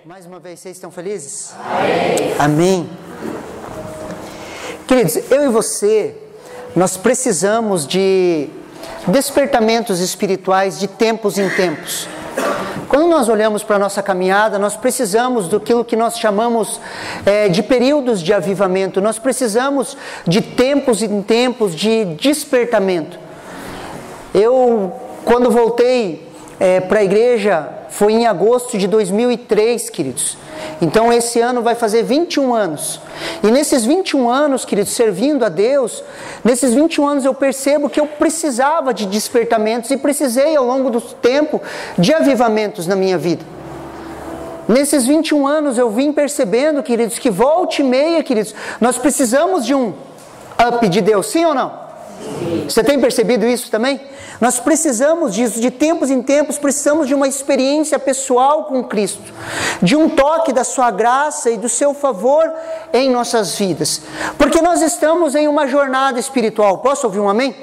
Mais uma vez, vocês estão felizes? Amém. Amém. Queridos, eu e você, nós precisamos de despertamentos espirituais de tempos em tempos. Quando nós olhamos para a nossa caminhada, nós precisamos daquilo que nós chamamos de períodos de avivamento. Nós precisamos de tempos em tempos de despertamento. Eu, quando voltei para a igreja, foi em agosto de 2003, queridos. Então esse ano vai fazer 21 anos. E nesses 21 anos, queridos, servindo a Deus, nesses 21 anos eu percebo que eu precisava de despertamentos e precisei ao longo do tempo de avivamentos na minha vida. Nesses 21 anos eu vim percebendo, queridos, que volta e meia, queridos, nós precisamos de um up de Deus, sim ou não? Sim. Você tem percebido isso também? Nós precisamos disso, de tempos em tempos, precisamos de uma experiência pessoal com Cristo, de um toque da sua graça e do seu favor em nossas vidas, porque nós estamos em uma jornada espiritual. Posso ouvir um amém?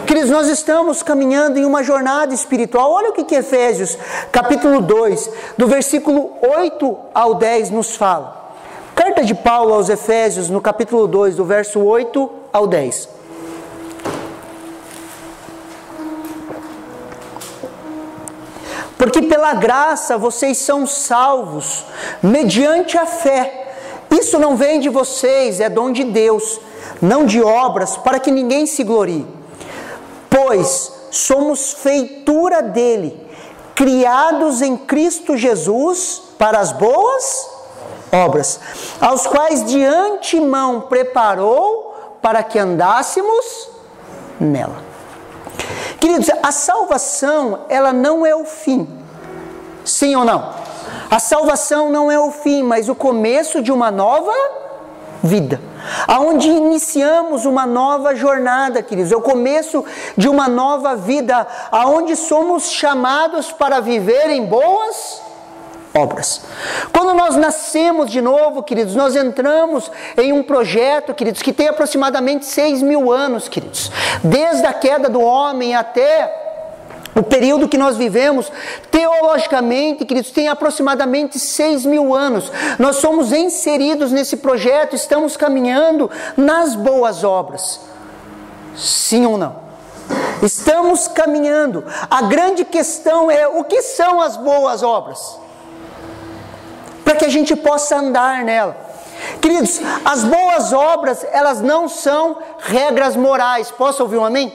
Queridos, nós estamos caminhando em uma jornada espiritual. Olha o que Efésios, capítulo 2, do versículo 8 ao 10 nos fala. Carta de Paulo aos Efésios, no capítulo 2, do verso 8 ao 10. Porque pela graça vocês são salvos, mediante a fé. Isso não vem de vocês, é dom de Deus, não de obras, para que ninguém se glorie. Pois somos feitura dele, criados em Cristo Jesus para as boas obras, aos quais de antemão preparou para que andássemos nela. Queridos, a salvação, ela não é o fim. Sim ou não? A salvação não é o fim, mas o começo de uma nova vida. Aonde iniciamos uma nova jornada, queridos. É o começo de uma nova vida, aonde somos chamados para viver em boas obras. Quando nós nascemos de novo, queridos, nós entramos em um projeto, queridos, que tem aproximadamente 6.000 anos, queridos. Desde a queda do homem até o período que nós vivemos, teologicamente, queridos, tem aproximadamente 6.000 anos. Nós somos inseridos nesse projeto, estamos caminhando nas boas obras. Sim ou não? Estamos caminhando. A grande questão é, o que são as boas obras? Para que a gente possa andar nela. Queridos, as boas obras, elas não são regras morais. Posso ouvir um amém?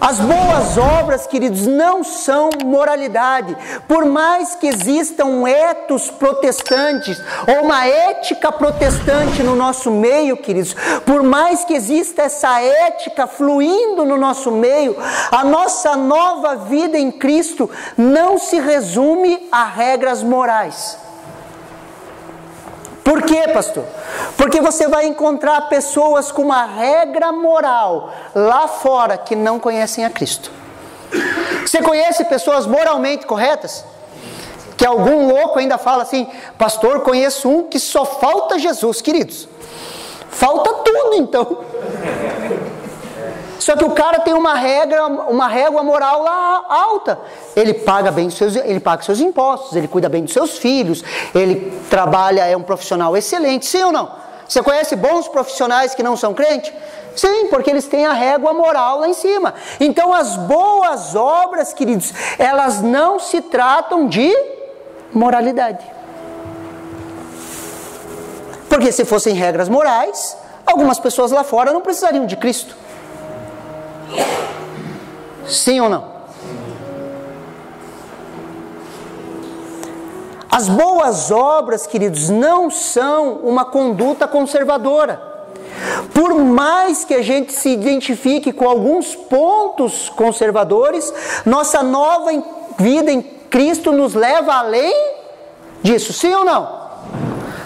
As boas obras, queridos, não são moralidade. Por mais que exista um ethos protestante, ou uma ética protestante no nosso meio, queridos, por mais que exista essa ética fluindo no nosso meio, a nossa nova vida em Cristo não se resume a regras morais. Por quê, pastor? Porque você vai encontrar pessoas com uma regra moral lá fora que não conhecem a Cristo. Você conhece pessoas moralmente corretas? Que algum louco ainda fala assim, pastor, conheço um que só falta Jesus, queridos. Falta tudo então. Só que o cara tem uma régua moral lá alta. Ele paga bem seus impostos, ele cuida bem dos seus filhos, ele trabalha, é um profissional excelente, sim ou não? Você conhece bons profissionais que não são crentes? Sim, porque eles têm a régua moral lá em cima. Então as boas obras, queridos, elas não se tratam de moralidade. Porque se fossem regras morais, algumas pessoas lá fora não precisariam de Cristo. Sim ou não? As boas obras, queridos, não são uma conduta conservadora. Por mais que a gente se identifique com alguns pontos conservadores, nossa nova vida em Cristo nos leva além disso. Sim ou não?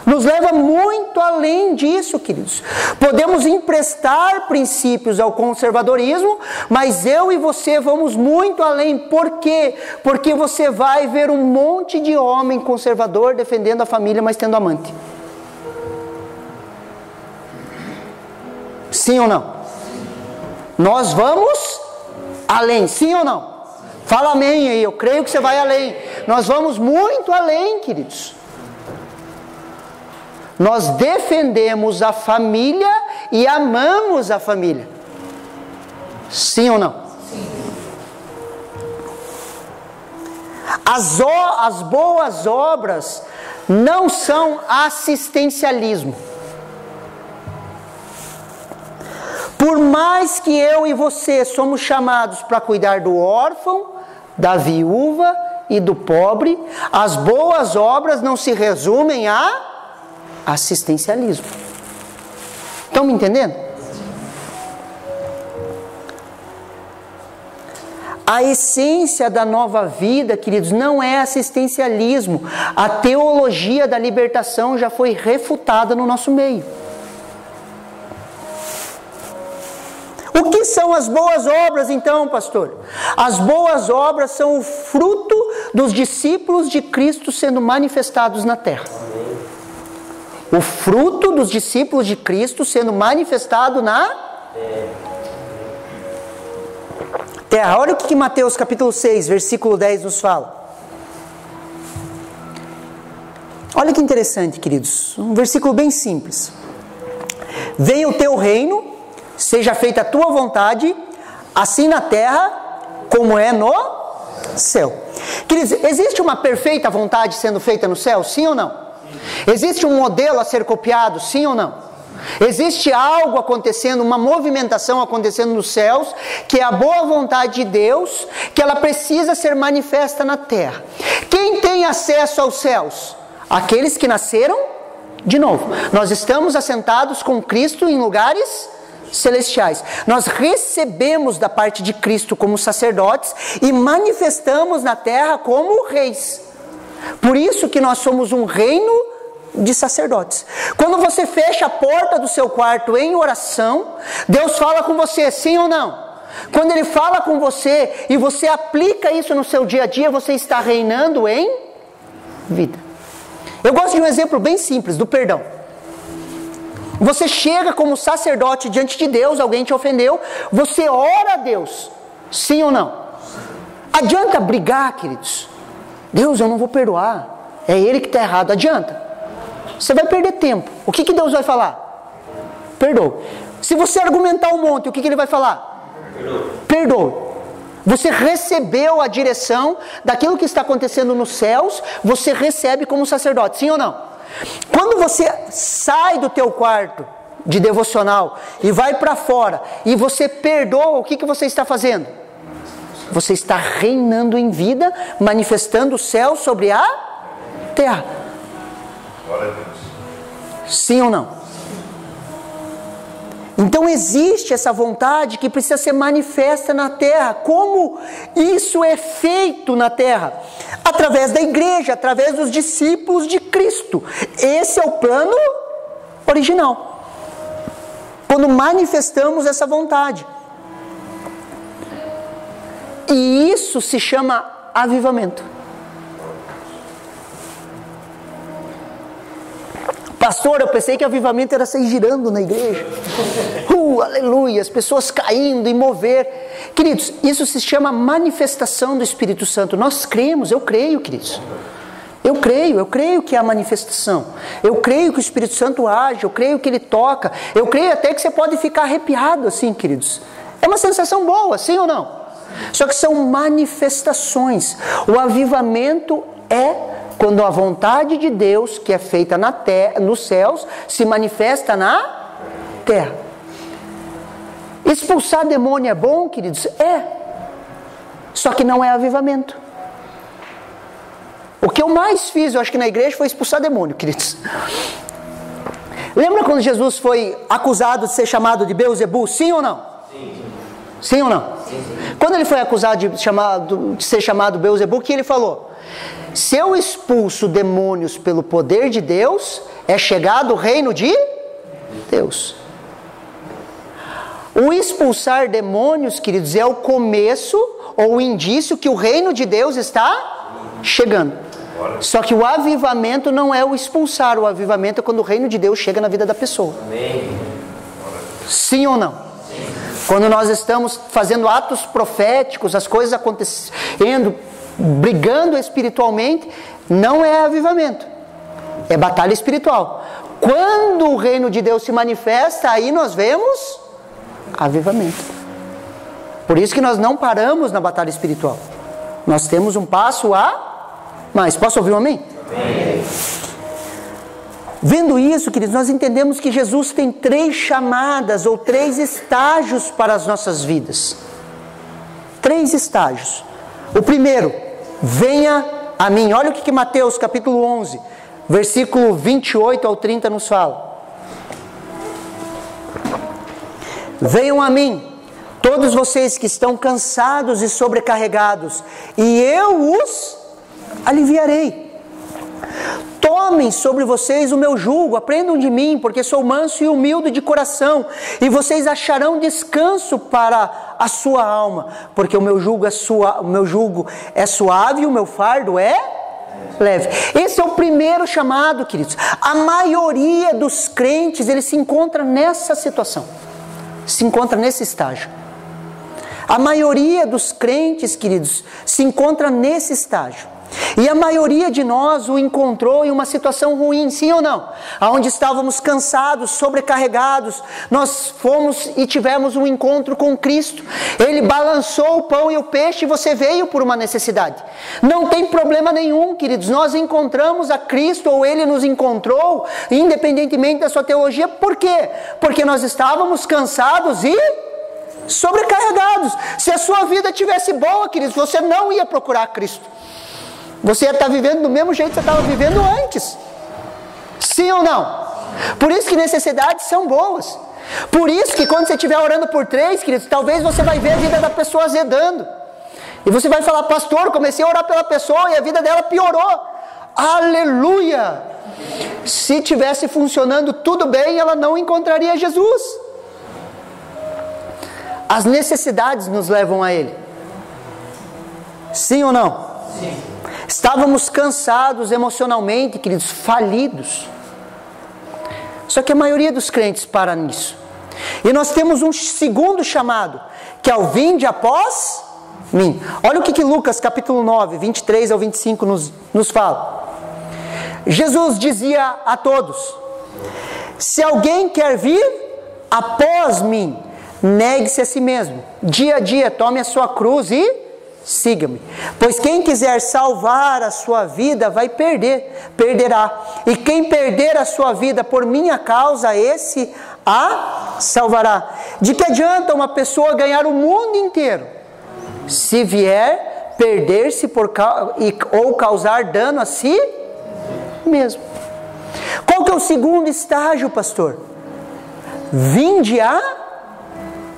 Nos leva muito além disso, queridos. Podemos emprestar princípios ao conservadorismo, mas eu e você vamos muito além. Por quê? Porque você vai ver um monte de homem conservador defendendo a família, mas tendo amante. Sim ou não? Nós vamos além, sim ou não? Fala amém aí, eu creio que você vai além. Nós vamos muito além, queridos. Nós defendemos a família e amamos a família. Sim ou não? Sim. As boas obras não são assistencialismo. Por mais que eu e você somos chamados para cuidar do órfão, da viúva e do pobre, as boas obras não se resumem a assistencialismo. Estão me entendendo? A essência da nova vida, queridos, não é assistencialismo. A teologia da libertação já foi refutada no nosso meio. O que são as boas obras então, pastor? As boas obras são o fruto dos discípulos de Cristo sendo manifestados na terra. O fruto dos discípulos de Cristo sendo manifestado na terra. Olha o que Mateus capítulo 6, versículo 10 nos fala. Olha que interessante, queridos. Um versículo bem simples. Venha o teu reino, seja feita a tua vontade, assim na terra como é no céu. Queridos, existe uma perfeita vontade sendo feita no céu? Sim ou não? Existe um modelo a ser copiado? Sim ou não? Existe algo acontecendo, uma movimentação acontecendo nos céus, que é a boa vontade de Deus, que ela precisa ser manifesta na terra. Quem tem acesso aos céus? Aqueles que nasceram de novo. Nós estamos assentados com Cristo em lugares celestiais. Nós recebemos da parte de Cristo como sacerdotes e manifestamos na terra como reis. Por isso que nós somos um reino de sacerdotes. Quando você fecha a porta do seu quarto em oração, Deus fala com você, sim ou não? Quando Ele fala com você e você aplica isso no seu dia a dia, você está reinando em vida. Eu gosto de um exemplo bem simples, do perdão. Você chega como sacerdote diante de Deus, alguém te ofendeu, você ora a Deus, sim ou não? Adianta brigar, queridos? Deus, eu não vou perdoar, é Ele que está errado, adianta? Você vai perder tempo. O que Deus vai falar? Perdoa. Se você argumentar um monte, o que Ele vai falar? Perdoa. Você recebeu a direção daquilo que está acontecendo nos céus, você recebe como sacerdote, sim ou não? Quando você sai do teu quarto de devocional e vai para fora e você perdoa, o que você está fazendo? Você está reinando em vida, manifestando o céu sobre a terra. Sim ou não? Então existe essa vontade que precisa ser manifesta na terra. Como isso é feito na terra? Através da igreja, através dos discípulos de Cristo. Esse é o plano original. Quando manifestamos essa vontade. E isso se chama avivamento. Pastor, eu pensei que avivamento era sair girando na igreja. Aleluia, as pessoas caindo e mover. Queridos, isso se chama manifestação do Espírito Santo. Nós cremos, eu creio, queridos. Eu creio que é a manifestação. Eu creio que o Espírito Santo age, eu creio que Ele toca. Eu creio até que você pode ficar arrepiado assim, queridos. É uma sensação boa, sim ou não? Só que são manifestações. O avivamento é quando a vontade de Deus, que é feita na terra, nos céus, se manifesta na terra. Expulsar demônio é bom, queridos? É. Só que não é avivamento. O que eu mais fiz, eu acho que na igreja, foi expulsar demônio, queridos. Lembra quando Jesus foi acusado de ser chamado de Beelzebul? Sim ou não? Sim. Sim ou não? Sim. Quando ele foi acusado de ser chamado Beelzebul, o que ele falou? Se eu expulso demônios pelo poder de Deus, é chegado o reino de Deus. O expulsar demônios, queridos, é o começo ou o indício que o reino de Deus está chegando. Só que o avivamento não é o expulsar, o avivamento é quando o reino de Deus chega na vida da pessoa. Amém. Sim ou não? Sim. Quando nós estamos fazendo atos proféticos, as coisas acontecendo brigando espiritualmente, não é avivamento, é batalha espiritual. Quando o reino de Deus se manifesta, aí nós vemos avivamento. Por isso que nós não paramos na batalha espiritual. Nós temos um passo a mais. Posso ouvir um amém? Amém. Vendo isso, queridos, nós entendemos que Jesus tem 3 chamadas ou 3 estágios para as nossas vidas. 3 estágios. O primeiro, venha a mim. Olha o que Mateus capítulo 11, versículo 28 ao 30 nos fala. Venham a mim, todos vocês que estão cansados e sobrecarregados, e eu os aliviarei. Tomem sobre vocês o meu jugo, aprendam de mim, porque sou manso e humilde de coração, e vocês acharão descanso para a sua alma, porque o meu jugo é suave e o meu fardo é leve. Esse é o primeiro chamado, queridos. A maioria dos crentes, eles se encontra nessa situação, se encontra nesse estágio. A maioria dos crentes, queridos, se encontra nesse estágio. E a maioria de nós o encontrou em uma situação ruim, sim ou não? Onde estávamos cansados, sobrecarregados, nós fomos e tivemos um encontro com Cristo. Ele balançou o pão e o peixe e você veio por uma necessidade. Não tem problema nenhum, queridos, nós encontramos a Cristo ou Ele nos encontrou, independentemente da sua teologia. Por quê? Porque nós estávamos cansados e sobrecarregados. Se a sua vida tivesse boa, queridos, você não ia procurar Cristo. Você ia estar vivendo do mesmo jeito que você estava vivendo antes. Sim ou não? Por isso que necessidades são boas. Por isso que quando você estiver orando por 3, queridos, talvez você vai ver a vida da pessoa azedando. E você vai falar, pastor, comecei a orar pela pessoa e a vida dela piorou. Aleluia! Se tivesse funcionando tudo bem, ela não encontraria Jesus. As necessidades nos levam a Ele. Sim ou não? Sim. Estávamos cansados emocionalmente, queridos, falidos. Só que a maioria dos crentes para nisso. E nós temos um segundo chamado, que é o vinde após mim. Olha o que Lucas capítulo 9, 23 ao 25 nos fala. Jesus dizia a todos: se alguém quer vir após mim, negue-se a si mesmo. Dia a dia tome a sua cruz e siga-me. Pois quem quiser salvar a sua vida vai perderá. E quem perder a sua vida por minha causa, esse a salvará. De que adianta uma pessoa ganhar o mundo inteiro, se vier perder-se ou causar dano a si mesmo? Qual que é o segundo estágio, pastor? Vinde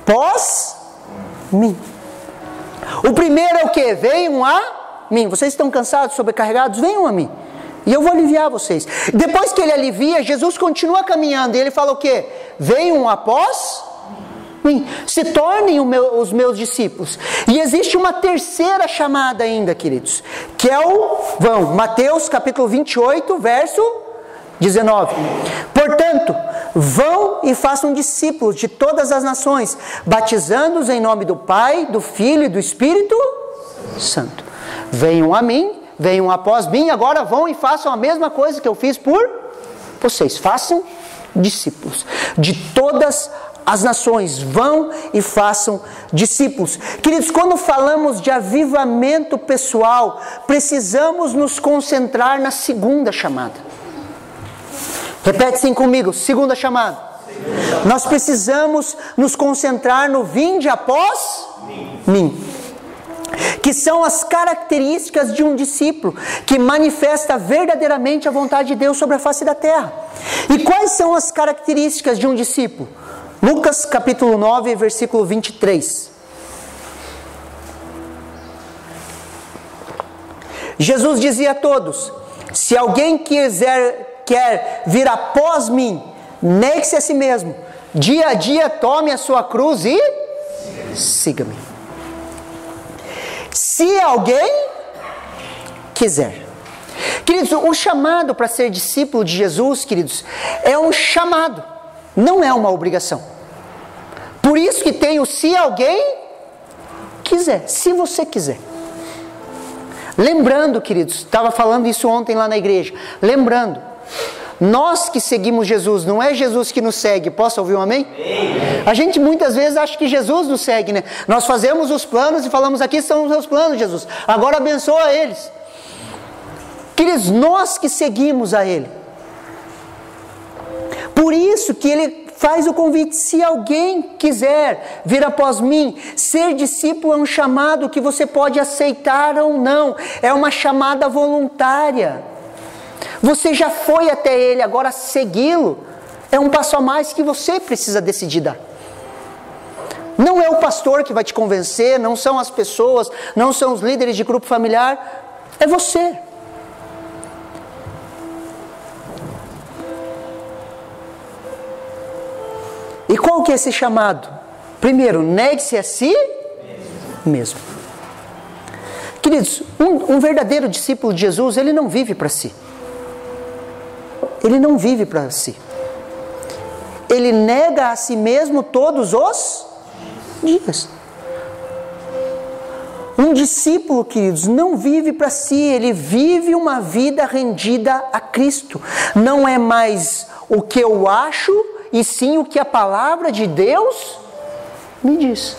após mim. O primeiro é o que? Venham a mim. Vocês estão cansados, sobrecarregados? Venham a mim. E eu vou aliviar vocês. Depois que ele alivia, Jesus continua caminhando. E ele fala o que? Venham após mim. Se tornem os meus discípulos. E existe uma terceira chamada ainda, queridos. Que é o vão. Mateus capítulo 28, verso 19. Portanto, vão e façam discípulos de todas as nações, batizando-os em nome do Pai, do Filho e do Espírito Santo. Venham a mim, venham após mim, agora vão e façam a mesma coisa que eu fiz por vocês. Façam discípulos de todas as nações, vão e façam discípulos. Queridos, quando falamos de avivamento pessoal, precisamos nos concentrar na segunda chamada. Repete assim comigo, segunda chamada. Nós precisamos nos concentrar no vinde após mim. Que são as características de um discípulo que manifesta verdadeiramente a vontade de Deus sobre a face da terra. E quais são as características de um discípulo? Lucas capítulo 9, versículo 23. Jesus dizia a todos: se alguém quer vir após mim, negue-se a si mesmo, dia a dia tome a sua cruz e siga-me. Se alguém quiser. Queridos, o chamado para ser discípulo de Jesus, queridos, é um chamado, não é uma obrigação. Por isso que tem o se alguém quiser, se você quiser. Lembrando, queridos, estava falando isso ontem lá na igreja. Lembrando, nós que seguimos Jesus, não é Jesus que nos segue. Posso ouvir um amém? A gente muitas vezes acha que Jesus nos segue, né? Nós fazemos os planos e falamos, aqui são os meus planos, Jesus. Agora abençoa eles. Queridos, nós que seguimos a Ele. Por isso que Ele faz o convite, se alguém quiser vir após mim, ser discípulo é um chamado que você pode aceitar ou não, é uma chamada voluntária. Você já foi até Ele, agora segui-lo é um passo a mais que você precisa decidir dar. Não é o pastor que vai te convencer, não são as pessoas, não são os líderes de grupo familiar, é você. E qual que é esse chamado? Primeiro, negue-se a si mesmo. Queridos, um verdadeiro discípulo de Jesus, ele não vive para si. Ele não vive para si. Ele nega a si mesmo todos os dias. Um discípulo, queridos, não vive para si, ele vive uma vida rendida a Cristo. Não é mais o que eu acho, e sim o que a palavra de Deus me diz.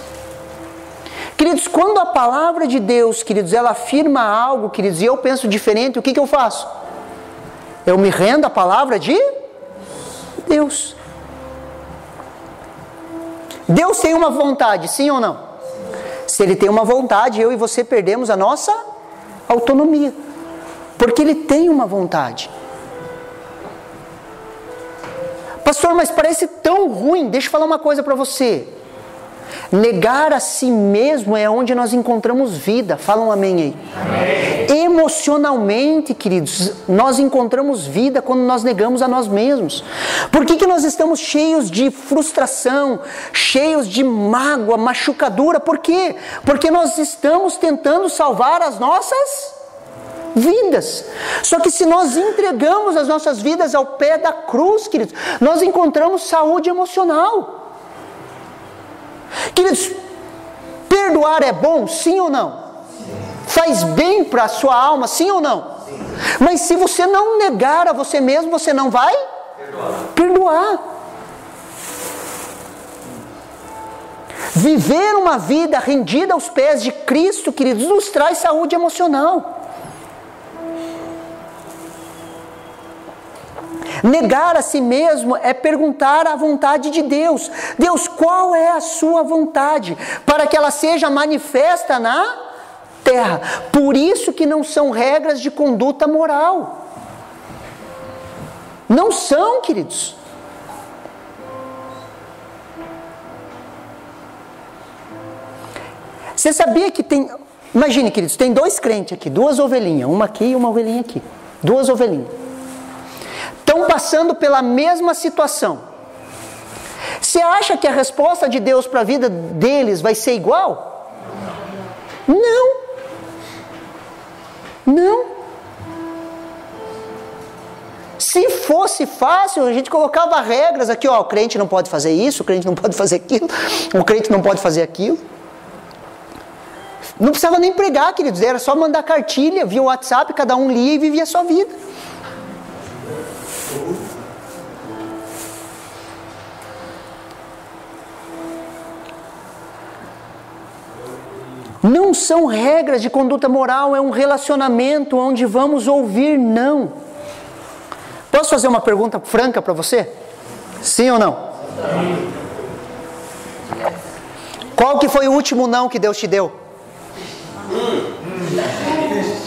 Queridos, quando a palavra de Deus, queridos, ela afirma algo, queridos, e eu penso diferente, o que eu faço? Eu me rendo à palavra de Deus. Deus tem uma vontade, sim ou não? Se Ele tem uma vontade, eu e você perdemos a nossa autonomia. Porque Ele tem uma vontade. Pastor, mas parece tão ruim. Deixa eu falar uma coisa para você. Negar a si mesmo é onde nós encontramos vida. Fala um amém aí. Amém. Emocionalmente, queridos, nós encontramos vida quando nós negamos a nós mesmos. Por que nós estamos cheios de frustração, cheios de mágoa, machucadura? Por quê? Porque nós estamos tentando salvar as nossas vidas. Só que se nós entregamos as nossas vidas ao pé da cruz, queridos, nós encontramos saúde emocional. Queridos, perdoar é bom, sim ou não? Faz bem para a sua alma, sim ou não? Mas se você não negar a você mesmo, você não vai perdoar. Viver uma vida rendida aos pés de Cristo, queridos, nos traz saúde emocional. Negar a si mesmo é perguntar a vontade de Deus. Deus, qual é a sua vontade? Para que ela seja manifesta na terra. Por isso que não são regras de conduta moral. Não são, queridos. Você sabia que tem... Imagine, queridos, tem dois crentes aqui, duas ovelhinhas. Uma aqui e uma ovelhinha aqui. Duas ovelhinhas. Estão passando pela mesma situação. Você acha que a resposta de Deus para a vida deles vai ser igual? Não. Não. Se fosse fácil, a gente colocava regras aqui, ó, o crente não pode fazer isso, o crente não pode fazer aquilo, o crente não pode fazer aquilo. Não precisava nem pregar, queridos, era só mandar cartilha via WhatsApp, cada um lia e vivia a sua vida. Não são regras de conduta moral, é um relacionamento onde vamos ouvir não. Posso fazer uma pergunta franca para você? Sim ou não? Qual que foi o último não que Deus te deu?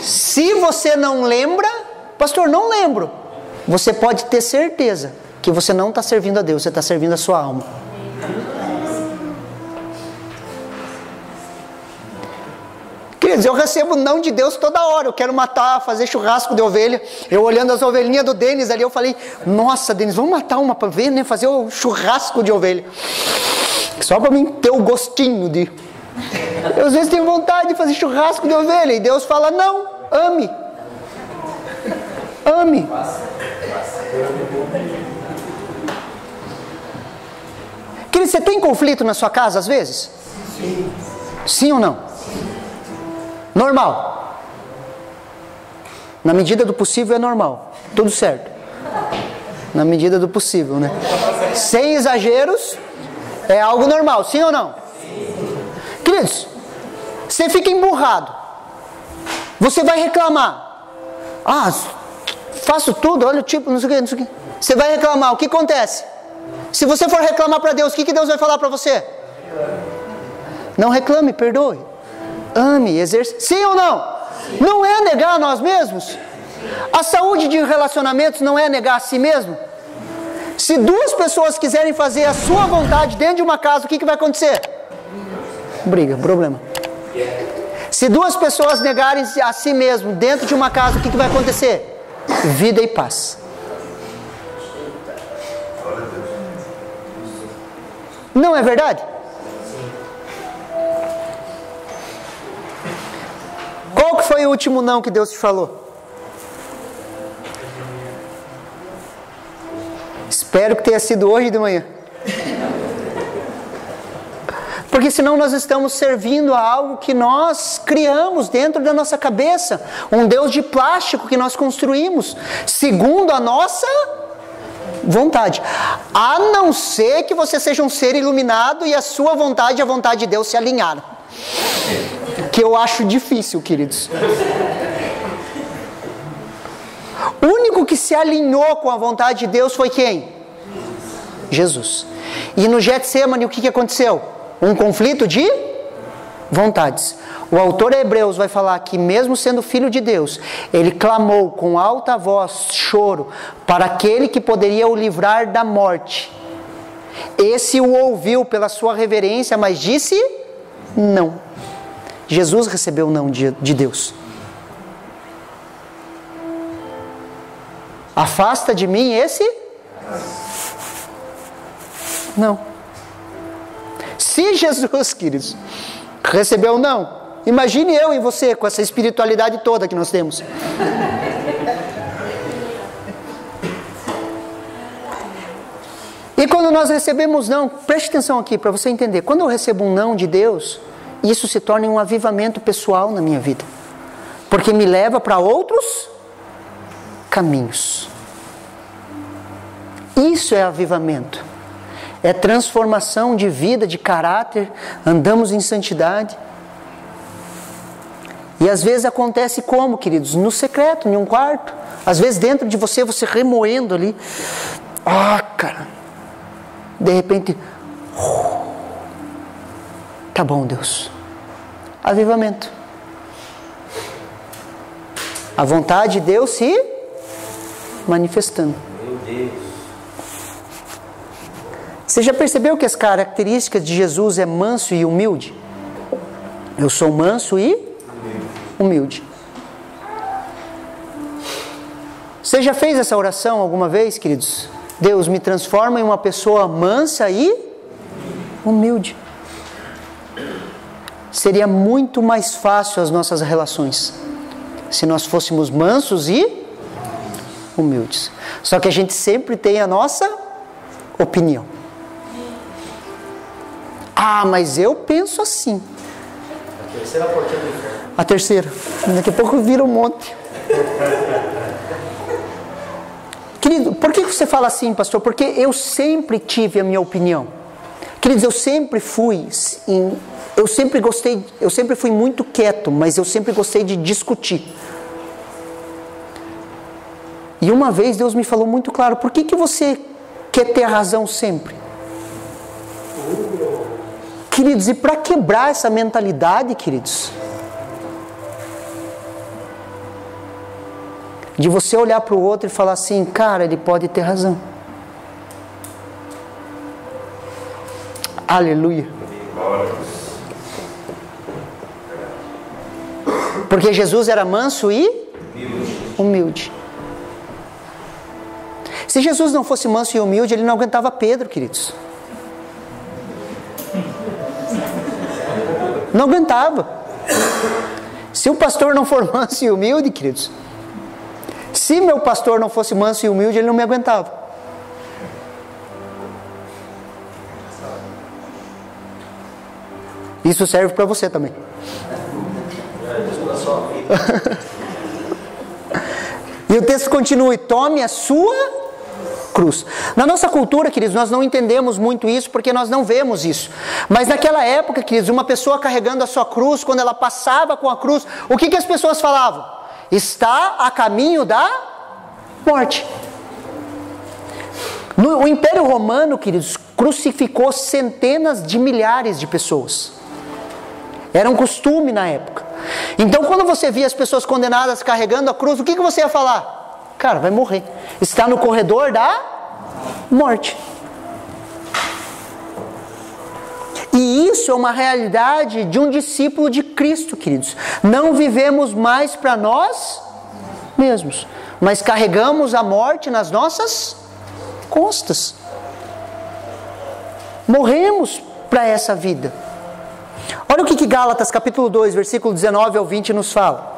Se você não lembra, pastor, não lembro. Você pode ter certeza que você não está servindo a Deus, você está servindo a sua alma. Queridos, eu recebo não de Deus toda hora. Eu quero matar, fazer churrasco de ovelha. Eu olhando as ovelhinhas do Denis ali, eu falei, nossa, Denis, vamos matar uma para ver, né? Fazer o churrasco de ovelha. Só para mim ter o gostinho de... Eu às vezes tenho vontade de fazer churrasco de ovelha. E Deus fala, não, ame. Ame. Querido, você tem conflito na sua casa às vezes? Sim. Sim ou não? Normal. Na medida do possível é normal. Tudo certo. Na medida do possível, né? Sem exageros, é algo normal. Sim ou não? Queridos, você fica emburrado. Você vai reclamar. Ah, faço tudo, olha o tipo, não sei o que, não sei o que. Você vai reclamar, o que acontece? Se você for reclamar para Deus, o que Deus vai falar para você? Não reclame, perdoe. Ame, exerça. Sim ou não? Não é negar a nós mesmos? A saúde de relacionamentos não é negar a si mesmo? Se duas pessoas quiserem fazer a sua vontade dentro de uma casa, o que vai acontecer? Briga, problema. Se duas pessoas negarem a si mesmo dentro de uma casa, o que vai acontecer? Vida e paz. Não é verdade? Qual que foi o último não que Deus te falou? Espero que tenha sido hoje de manhã. Porque senão nós estamos servindo a algo que nós criamos dentro da nossa cabeça. Um Deus de plástico que nós construímos, segundo a nossa vontade. A não ser que você seja um ser iluminado e a sua vontade e a vontade de Deus se alinharam. Que eu acho difícil, queridos. O único que se alinhou com a vontade de Deus foi quem? Jesus. E no Getsemane o que aconteceu? Um conflito de vontades. O autor de Hebreus vai falar que mesmo sendo filho de Deus, ele clamou com alta voz, choro, para aquele que poderia o livrar da morte. Esse o ouviu pela sua reverência, mas disse não. Jesus recebeu o não de Deus. Afasta de mim esse? Não. Se Jesus, queridos, recebeu o não, imagine eu e você com essa espiritualidade toda que nós temos. E quando nós recebemos não, preste atenção aqui para você entender. Quando eu recebo um não de Deus, isso se torna um avivamento pessoal na minha vida. Porque me leva para outros caminhos. Isso é avivamento. É transformação de vida, de caráter. Andamos em santidade. E às vezes acontece como, queridos? No secreto, em um quarto. Às vezes dentro de você, você remoendo ali. Ah, cara. De repente, tá bom, Deus. Avivamento. A vontade de Deus se manifestando. Meu Deus. Você já percebeu que as características de Jesus é manso e humilde? Eu sou manso e humilde. Você já fez essa oração alguma vez, queridos? Deus, me transforma em uma pessoa mansa e humilde. Seria muito mais fácil as nossas relações se nós fôssemos mansos e humildes. Só que a gente sempre tem a nossa opinião. Ah, mas eu penso assim. A terceira portinha do inferno. A terceira. Daqui a pouco vira um monte. Querido, por que você fala assim, pastor? Porque eu sempre tive a minha opinião. Queridos, eu sempre fui, eu sempre fui muito quieto, mas eu sempre gostei de discutir. E uma vez Deus me falou muito claro, por que você quer ter a razão sempre? Queridos, e para quebrar essa mentalidade, queridos, de você olhar para o outro e falar assim, cara, ele pode ter razão. Aleluia. Porque Jesus era manso e humilde. Se Jesus não fosse manso e humilde, ele não aguentava Pedro, queridos. Não aguentava. Se o pastor não for manso e humilde, queridos, se meu pastor não fosse manso e humilde, ele não me aguentava. Isso serve para você também. E o texto continua: e tome a sua cruz. Na nossa cultura, queridos, nós não entendemos muito isso porque nós não vemos isso. Mas naquela época, queridos, uma pessoa carregando a sua cruz, quando ela passava com a cruz, o que as pessoas falavam? Está a caminho da morte. O Império Romano, queridos, crucificou centenas de milhares de pessoas. Era um costume na época. Então, quando você via as pessoas condenadas carregando a cruz, o que você ia falar? Cara, vai morrer. Está no corredor da morte. E isso é uma realidade de um discípulo de Cristo, queridos. Não vivemos mais para nós mesmos, mas carregamos a morte nas nossas costas. Morremos para essa vida. Olha o que Gálatas capítulo 2, versículo 19 ao 20 nos fala.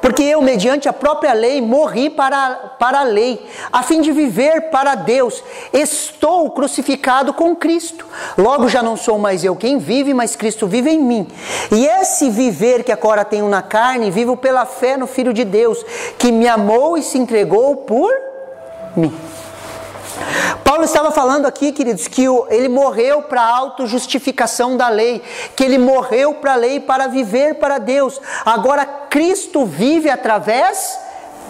Porque eu, mediante a própria lei, morri para a lei, a fim de viver para Deus. Estou crucificado com Cristo. Logo já não sou mais eu quem vive, mas Cristo vive em mim. E esse viver que agora tenho na carne, vivo pela fé no Filho de Deus, que me amou e se entregou por mim. Paulo estava falando aqui, queridos, que ele morreu para a autojustificação da lei, que ele morreu para a lei para viver para Deus. Agora Cristo vive através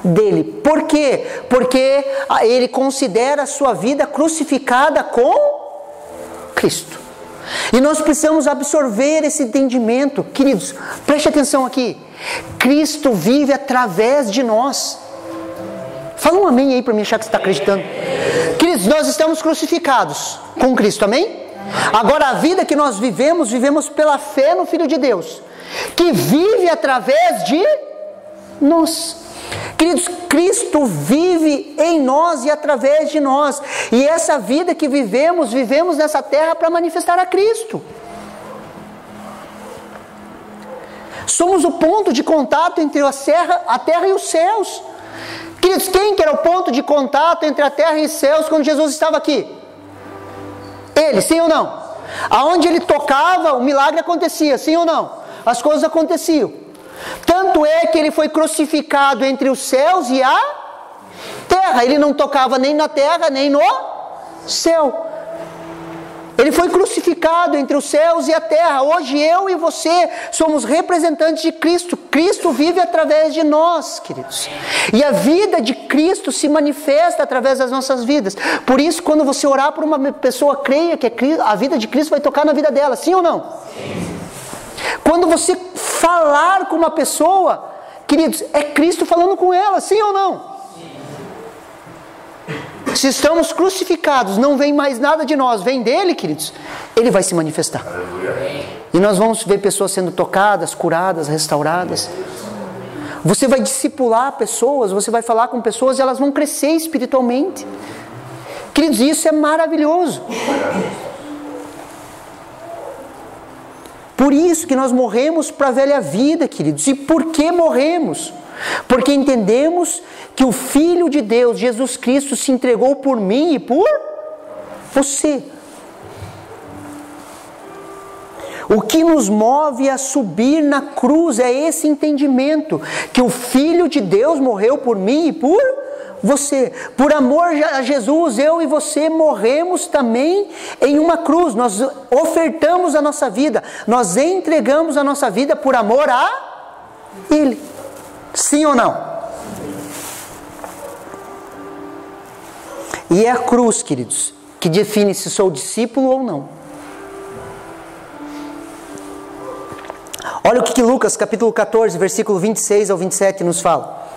dele. Por quê? Porque ele considera a sua vida crucificada com Cristo. E nós precisamos absorver esse entendimento. Queridos, preste atenção aqui. Cristo vive através de nós. Fala um amém aí para mim achar que você está acreditando. Queridos, nós estamos crucificados com Cristo, amém? Agora a vida que nós vivemos pela fé no Filho de Deus, que vive através de nós. Queridos, Cristo vive em nós e através de nós. E essa vida que vivemos nessa terra para manifestar a Cristo. Somos o ponto de contato entre a terra e os céus. Queridos, quem que era o ponto de contato entre a terra e os céus quando Jesus estava aqui? Ele, sim ou não? Aonde ele tocava, o milagre acontecia, sim ou não? As coisas aconteciam. Tanto é que ele foi crucificado entre os céus e a terra. Ele não tocava nem na terra, nem no céu. Ele foi crucificado entre os céus e a terra. Hoje eu e você somos representantes de Cristo. Cristo vive através de nós, queridos. E a vida de Cristo se manifesta através das nossas vidas. Por isso, quando você orar por uma pessoa, creia que a vida de Cristo vai tocar na vida dela. Sim ou não? Sim. Quando você falar com uma pessoa, queridos, é Cristo falando com ela. Sim ou não? Se estamos crucificados, não vem mais nada de nós, vem dele, queridos, ele vai se manifestar. E nós vamos ver pessoas sendo tocadas, curadas, restauradas. Você vai discipular pessoas, você vai falar com pessoas e elas vão crescer espiritualmente. Queridos, isso é maravilhoso. Por isso que nós morremos para a velha vida, queridos. E por que morremos? Porque entendemos que o Filho de Deus, Jesus Cristo, se entregou por mim e por você. O que nos move a subir na cruz é esse entendimento, que o Filho de Deus morreu por mim e por você. Por amor a Jesus, eu e você morremos também em uma cruz. Nós ofertamos a nossa vida, nós entregamos a nossa vida por amor a Ele. Sim ou não? E é a cruz, queridos, que define se sou discípulo ou não. Olha o que Lucas capítulo 14, versículo 26 ao 27 nos fala.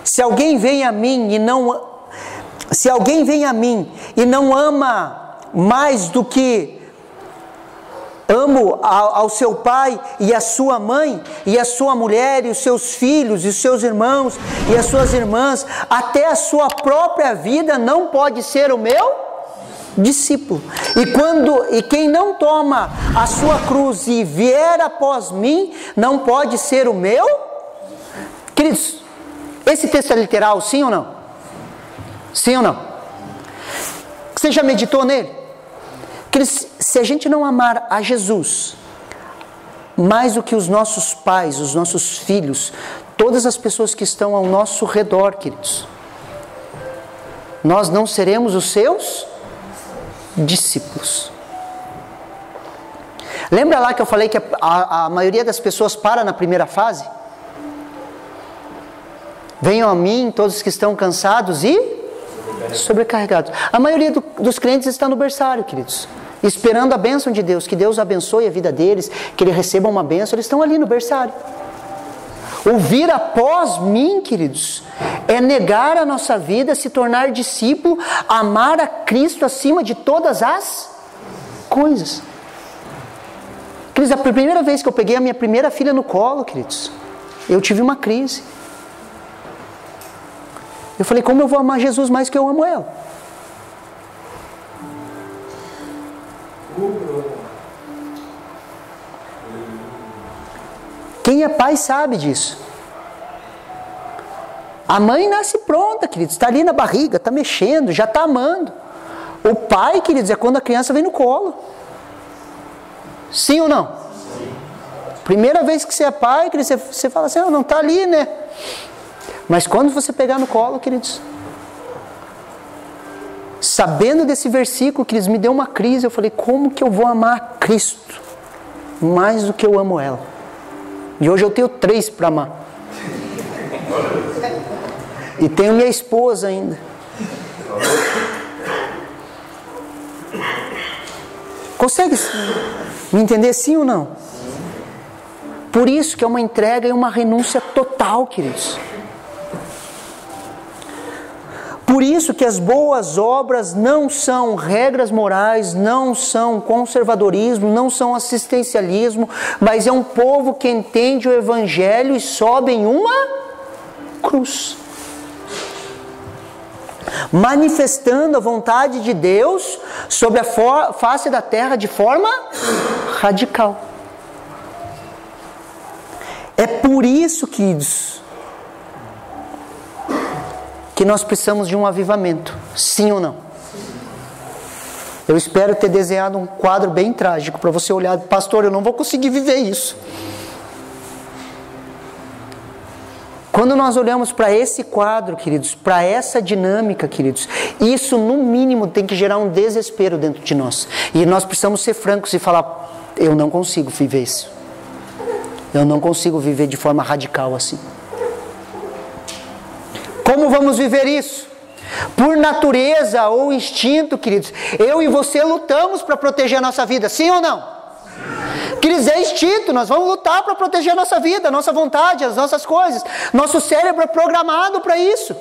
Se alguém vem a mim e não ama mais do que amo ao seu pai e a sua mãe, e a sua mulher, e os seus filhos, e os seus irmãos, e as suas irmãs, até a sua própria vida, não pode ser o meu discípulo. E quem não toma a sua cruz e vier após mim, não pode ser o meu. Queridos, esse texto é literal, sim ou não? Sim ou não? Você já meditou nele? Se a gente não amar a Jesus, mais do que os nossos pais, os nossos filhos, todas as pessoas que estão ao nosso redor, queridos. Nós não seremos os seus discípulos. Lembra lá que eu falei que a maioria das pessoas para na primeira fase? Venham a mim todos que estão cansados e sobrecarregados. A maioria dos crentes está no berçário, queridos, esperando a bênção de Deus, que Deus abençoe a vida deles, que eles recebam uma bênção. Eles estão ali no berçário. O vir após mim, queridos, é negar a nossa vida, se tornar discípulo, amar a Cristo acima de todas as coisas. Queridos, a primeira vez que eu peguei a minha primeira filha no colo, queridos, eu tive uma crise. Eu falei, como eu vou amar Jesus mais que eu amo ela? Quem é pai sabe disso. A mãe nasce pronta, queridos, está ali na barriga, está mexendo, já está amando. O pai, queridos, é quando a criança vem no colo. Sim ou não? Sim. Primeira vez que você é pai, queridos, você fala assim, não está ali, né? Mas quando você pegar no colo, queridos, sabendo desse versículo, queridos, me deu uma crise. Eu falei, como que eu vou amar Cristo mais do que eu amo ela? E hoje eu tenho 3 para amar. E tenho minha esposa ainda. Consegue me entender sim ou não? Por isso que é uma entrega e uma renúncia total, queridos. Por isso que as boas obras não são regras morais, não são conservadorismo, não são assistencialismo, mas é um povo que entende o Evangelho e sobe em uma cruz, manifestando a vontade de Deus sobre a face da terra de forma radical. É por isso, queridos, que nós precisamos de um avivamento, sim ou não? Eu espero ter desenhado um quadro bem trágico para você olhar, pastor, eu não vou conseguir viver isso. Quando nós olhamos para esse quadro, queridos, para essa dinâmica, queridos, isso no mínimo tem que gerar um desespero dentro de nós. E nós precisamos ser francos e falar, eu não consigo viver isso. Eu não consigo viver de forma radical assim. Como vamos viver isso? Por natureza ou instinto, queridos, eu e você lutamos para proteger a nossa vida, sim ou não? Queridos, é instinto, nós vamos lutar para proteger a nossa vida, a nossa vontade, as nossas coisas. Nosso cérebro é programado para isso.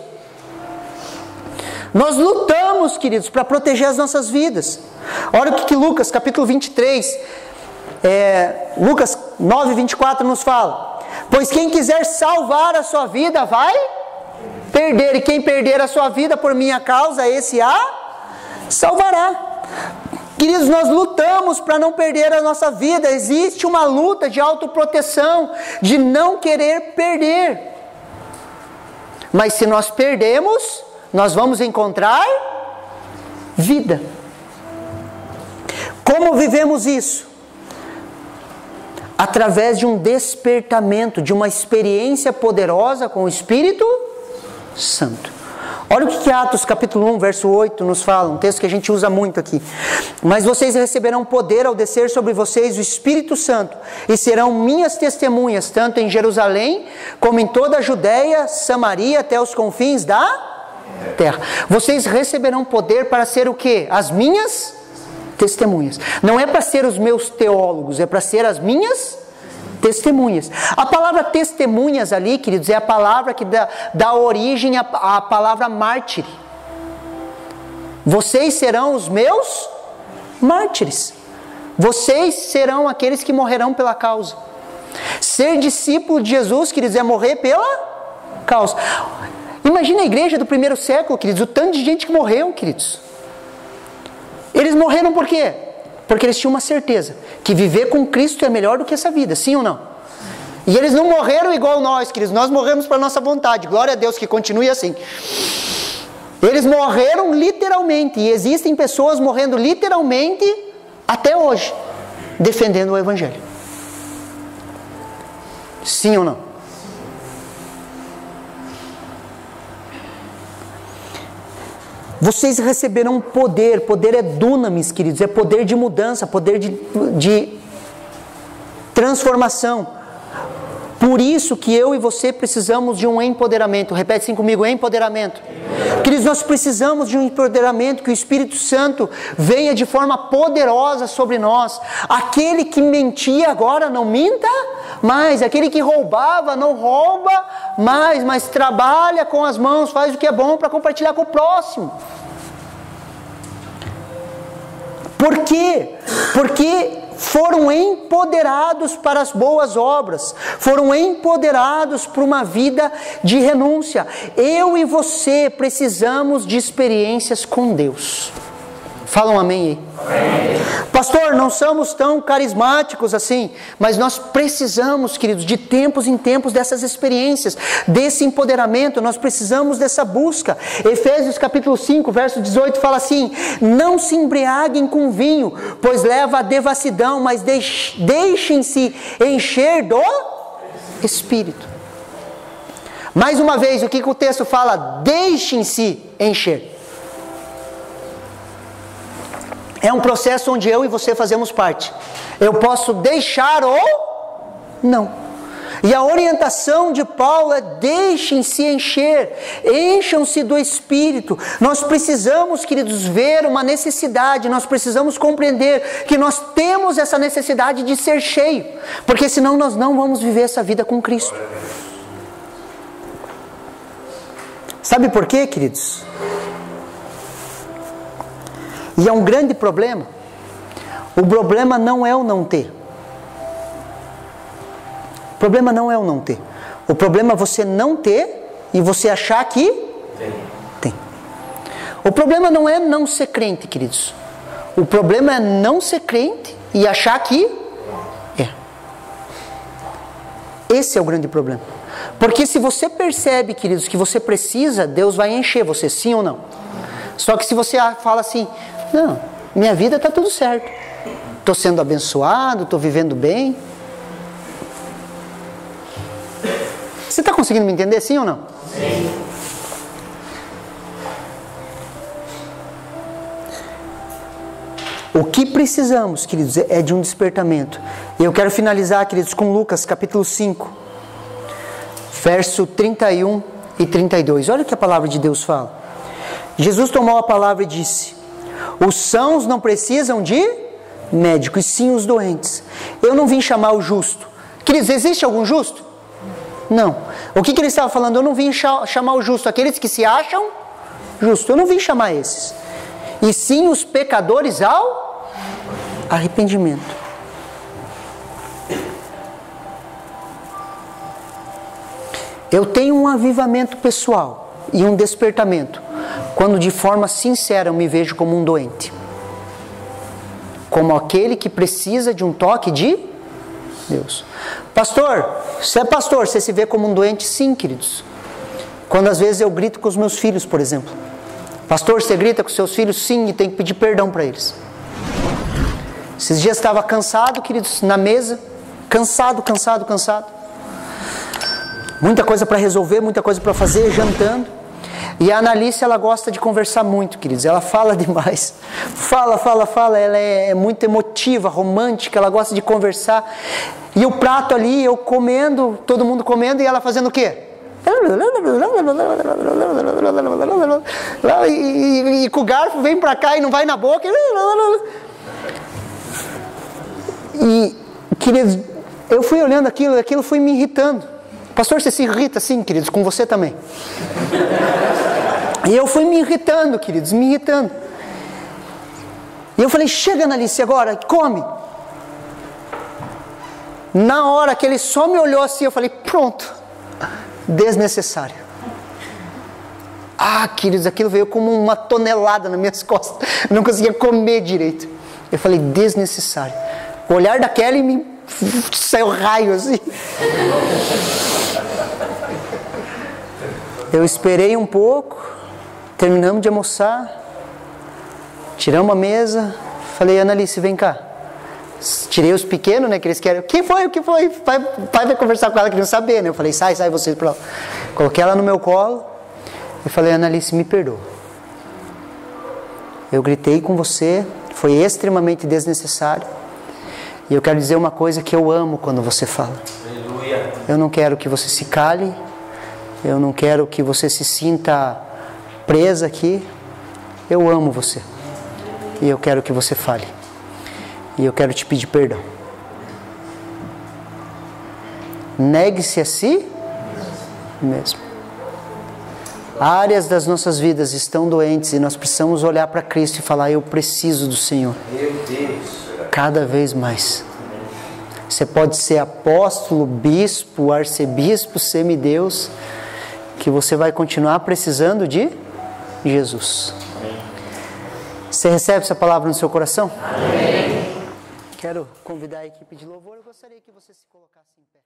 Nós lutamos, queridos, para proteger as nossas vidas. Olha o que Lucas, capítulo 23, Lucas 9, 24 nos fala. Pois quem quiser salvar a sua vida vai perder, e quem perder a sua vida por minha causa, esse a salvará. Queridos, nós lutamos para não perder a nossa vida. Existe uma luta de autoproteção, de não querer perder. Mas se nós perdemos, nós vamos encontrar vida. Como vivemos isso? Através de um despertamento, de uma experiência poderosa com o Espírito Santo. Olha o que Atos capítulo 1, verso 8 nos fala, um texto que a gente usa muito aqui. Mas vocês receberão poder ao descer sobre vocês o Espírito Santo, e serão minhas testemunhas, tanto em Jerusalém, como em toda a Judéia, Samaria, até os confins da terra. Vocês receberão poder para ser o quê? As minhas testemunhas. Não é para ser os meus teólogos, é para ser as minhas testemunhas. A palavra testemunhas ali, queridos, é a palavra que dá origem à palavra mártir. Vocês serão os meus mártires. Vocês serão aqueles que morrerão pela causa. Ser discípulo de Jesus, queridos, é morrer pela causa. Imagina a igreja do primeiro século, queridos, o tanto de gente que morreu, queridos. Eles morreram por quê? Porque eles tinham uma certeza, que viver com Cristo é melhor do que essa vida, sim ou não? E eles não morreram igual nós, queridos, nós morremos para nossa vontade, glória a Deus, que continue assim. Eles morreram literalmente, e existem pessoas morrendo literalmente até hoje, defendendo o Evangelho. Sim ou não? Vocês receberão poder. Poder é dunamis, queridos. É poder de mudança, poder de transformação. Por isso que eu e você precisamos de um empoderamento. Repete assim comigo, empoderamento. Queridos, nós precisamos de um empoderamento, que o Espírito Santo venha de forma poderosa sobre nós. Aquele que mentia agora não minta mais. Aquele que roubava não rouba mais, mas trabalha com as mãos, faz o que é bom para compartilhar com o próximo. Por quê? Porque foram empoderados para as boas obras, foram empoderados para uma vida de renúncia. Eu e você precisamos de experiências com Deus. Fala um amém aí. Amém. Pastor, não somos tão carismáticos assim, mas nós precisamos, queridos, de tempos em tempos dessas experiências, desse empoderamento. Nós precisamos dessa busca. Efésios capítulo 5, verso 18 fala assim: não se embriaguem com vinho, pois leva à devassidão, mas deixem-se encher do Espírito. Mais uma vez, o que o texto fala? Deixem-se encher. É um processo onde eu e você fazemos parte. Eu posso deixar ou não. E a orientação de Paulo é: deixem-se encher, encham-se do Espírito. Nós precisamos, queridos, ver uma necessidade, nós precisamos compreender que nós temos essa necessidade de ser cheio, porque senão nós não vamos viver essa vida com Cristo. Sabe por quê, queridos? E é um grande problema. O problema não é o não ter. O problema não é o não ter. O problema é você não ter e você achar que tem. O problema não é não ser crente, queridos. O problema é não ser crente e achar que é. Esse é o grande problema. Porque se você percebe, queridos, que você precisa, Deus vai encher você, sim ou não? Só que se você fala assim: não, minha vida está tudo certo, estou sendo abençoado, estou vivendo bem. Você está conseguindo me entender, sim ou não? Sim. O que precisamos, queridos, é de um despertamento. E eu quero finalizar, queridos, com Lucas capítulo 5, verso 31 e 32. Olha o que a palavra de Deus fala. Jesus tomou a palavra e disse: os sãos não precisam de médico, e sim os doentes. Eu não vim chamar o justo. Queridos, existe algum justo? Não. O que ele estava falando? Eu não vim chamar o justo, aqueles que se acham justos. Eu não vim chamar esses. E sim os pecadores ao arrependimento. Eu tenho um avivamento pessoal e um despertamento quando de forma sincera eu me vejo como um doente, como aquele que precisa de um toque de Deus. Pastor, você é pastor, você se vê como um doente? Sim, queridos. Quando às vezes eu grito com os meus filhos, por exemplo. Pastor, você grita com os seus filhos? Sim, e tem que pedir perdão para eles. Esses dias estava cansado, queridos, na mesa, cansado. Muita coisa para resolver, muita coisa para fazer, jantando. E a Analice, ela gosta de conversar muito, queridos. Ela fala demais. Fala. Ela é muito emotiva, romântica. Ela gosta de conversar. E o prato ali, eu comendo, todo mundo comendo, e ela fazendo o quê? E com o garfo vem pra cá e não vai na boca. E, queridos, eu fui olhando aquilo foi me irritando. Pastor, você se irrita assim, queridos, com você também. E eu fui me irritando, queridos, me irritando. E eu falei: chega, Analice, agora, come. Na hora que ele só me olhou assim, eu falei: pronto, desnecessário. Ah, queridos, aquilo veio como uma tonelada nas minhas costas. Eu não conseguia comer direito. Eu falei: desnecessário. O olhar da Kelly me saiu raio assim. Eu esperei um pouco, terminamos de almoçar, tiramos a mesa, falei: Analice, vem cá. tirei os pequenos, né, que eles querem. O que foi? Pai vai conversar com ela, querendo saber, né? Eu falei, sai vocês pra lá. Coloquei ela no meu colo e falei, Analice, me perdoa. Eu gritei com você, foi extremamente desnecessário. E eu quero dizer uma coisa que eu amo quando você fala. Aleluia. Eu não quero que você se cale, eu não quero que você se sinta presa aqui. Eu amo você. E eu quero que você fale. E eu quero te pedir perdão. Negue-se a si mesmo. Áreas das nossas vidas estão doentes e nós precisamos olhar para Cristo e falar, eu preciso do Senhor. Meu Deus. Cada vez mais. Você pode ser apóstolo, bispo, arcebispo, semideus, que você vai continuar precisando de Jesus. Você recebe essa palavra no seu coração? Amém. Quero convidar a equipe de louvor. Eu gostaria que você se colocasse em pé.